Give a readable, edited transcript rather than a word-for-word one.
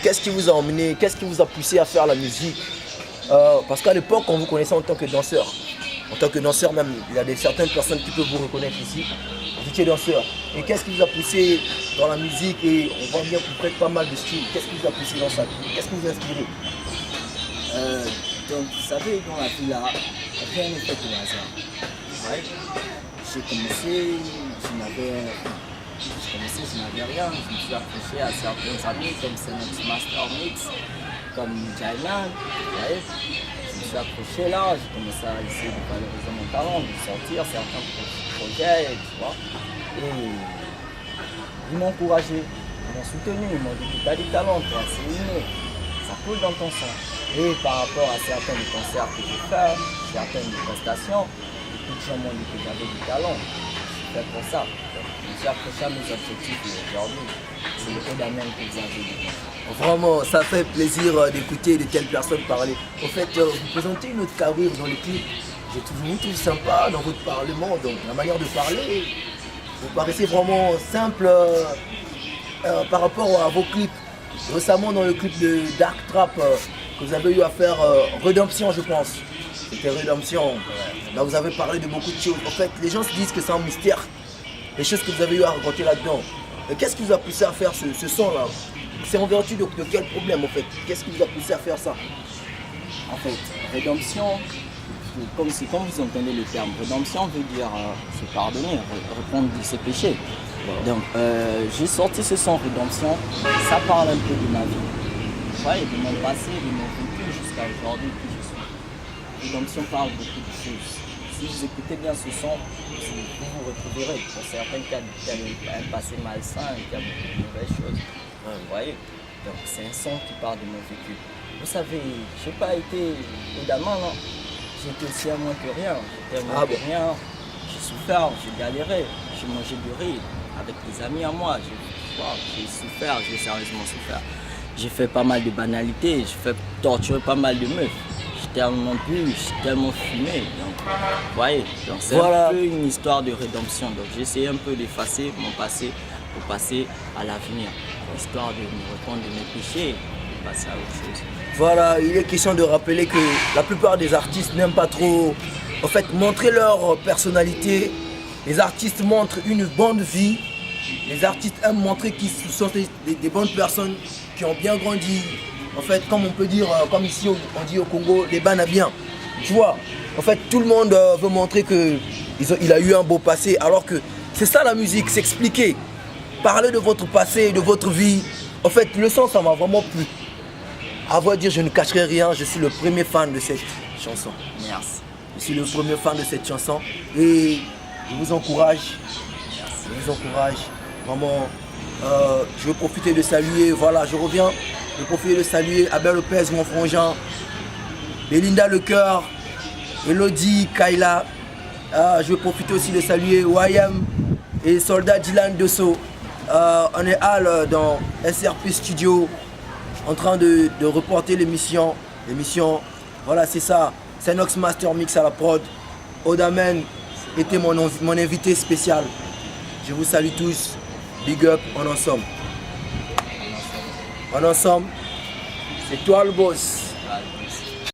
qu'est-ce qui vous a emmené, qu'est-ce qui vous a poussé à faire la musique? Parce qu'à l'époque, on vous connaissait en tant que danseur. En tant que danseur même, il y a certaines personnes qui peuvent vous reconnaître ici. Vous étiez danseur. Et qu'est-ce qui vous a poussé dans la musique? Et on voit bien que vous faites pas mal de styles. Qu'est-ce qui vous a poussé dans ça? Qu'est-ce qui vous a inspiré? Donc, vous savez, dans la vie là, rien n'est fait au hasard. Ouais. J'ai commencé, je n'avais rien. Je me suis approché à certains amis comme Nox Master Mix, comme Jailan. Ouais. Je me suis approché là, j'ai commencé à essayer de valoriser mon talent, de sortir certains projets, tu vois. Et ils m'ont encouragé, ils m'ont soutenu, ils m'ont dit que tu as du talent, toi, c'est inné, ça coule dans ton sang. Et par rapport à certains des concerts que j'ai fait, certaines des prestations, beaucoup de gens m'ont dit que j'avais du talent. Je suis fait pour ça. Donc, je me suis approché à mes objectifs aujourd'hui. C'est le Odamen que vous avez dit. Vraiment, ça fait plaisir d'écouter de telles personnes parler. En fait, vous présentez une autre carrière dans les clips. J'ai toujours trouvé sympa dans votre parlement, donc la manière de parler. Vous paraissez vraiment simple par rapport à vos clips. Récemment, dans le clip de Dark Trap, que vous avez eu à faire Rédemption, je pense. C'était Rédemption. Là, vous avez parlé de beaucoup de choses. En fait, les gens se disent que c'est un mystère. Les choses que vous avez eu à raconter là-dedans. Qu'est-ce qui vous a poussé à faire ce son-là? C'est en vertu de quel problème, en fait? Qu'est-ce qui vous a poussé à faire ça? En fait, rédemption, comme vous entendez le terme, rédemption veut dire se pardonner, répondre de ses péchés. Donc, j'ai sorti ce son Rédemption, ça parle un peu de ma vie. Ouais, de mon passé, de mon vécu jusqu'à aujourd'hui qui je suis. Rédemption parle beaucoup de choses. Si vous écoutez bien ce son, vous vous retrouverez. Pour certains qui ont un passé malsain et qui a beaucoup de mauvaises choses. Vous voyez? Donc c'est un son qui parle de mon vécu. Vous savez, je n'ai pas été évidemment, non. J'étais aussi à moins que rien. J'étais à moins que rien. J'ai souffert, j'ai galéré, j'ai mangé du riz avec des amis à moi. J'ai souffert, j'ai sérieusement souffert. J'ai fait pas mal de banalités, j'ai fait torturer pas mal de meufs. J'ai tellement bu, j'ai tellement fumé. Donc, vous voyez, c'est un peu une histoire de rédemption. Donc j'ai essayé un peu d'effacer mon passé pour passer à l'avenir. Histoire de me répondre de mes péchés et de passer à autre chose. Voilà, il est question de rappeler que la plupart des artistes n'aiment pas trop en fait montrer leur personnalité. Les artistes montrent une bonne vie. Les artistes aiment montrer qu'ils sont des bonnes personnes qui ont bien grandi. En fait, comme on peut dire, comme ici on dit au Congo, les banabiens. Tu vois, en fait, tout le monde veut montrer qu'il a eu un beau passé, alors que c'est ça la musique, s'expliquer. Parler de votre passé, de votre vie. En fait, le son, ça m'a vraiment plu. À vrai dire, je ne cacherai rien, je suis le premier fan de cette chanson. Merci. Je suis le premier fan de cette chanson et je vous encourage. Merci. Je vous encourage. Vraiment, je vais profiter de saluer, voilà, je reviens. Je vais profiter de saluer Abel Lopez, mon frangin, Belinda Lecoeur, Elodie, Kayla. Je vais profiter aussi de saluer Wayam et Soldat Dylan Desso. On est dans SRP Studio en train de reporter l'émission. Voilà, c'est ça. C'est Nox Master Mix à la prod. Odamen était mon invité spécial. Je vous salue tous. Big up, on ensemble. On ensemble. C'est toi le boss.